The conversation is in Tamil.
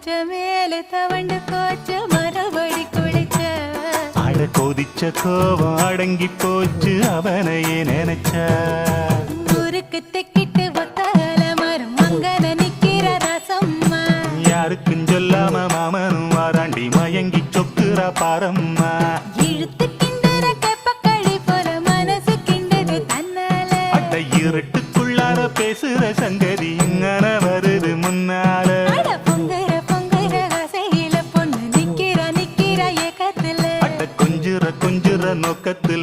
மேல தவண்டு போச்சு மறுபடி குளிச்ச அட கொதிச்ச கோவம் அடங்கி போச்சு அவனையே நினைச்ச ஊருக்கு தெக்கிட்டு ஒத்தால மரம் அங்கன நிக்கிற ரசம்மா யாருக்கும் சொல்லாம மாமனும் வாராண்டி மயங்கி சொக்குறா பாரம்மா இழுத்து கிண்டற கெப்பக்களி போல மனசு கிண்டது தன்னால அட இருட்டுக்குள்ளார பேசுற சங்கதி இங்கன வருது முன்னால பொங்குற பொங்குற ஆசையில பொண்ணு நிக்கிற நிக்கிற ஏக்கத்துல அட கொஞ்சுற கொஞ்சுற நோக்கத்துல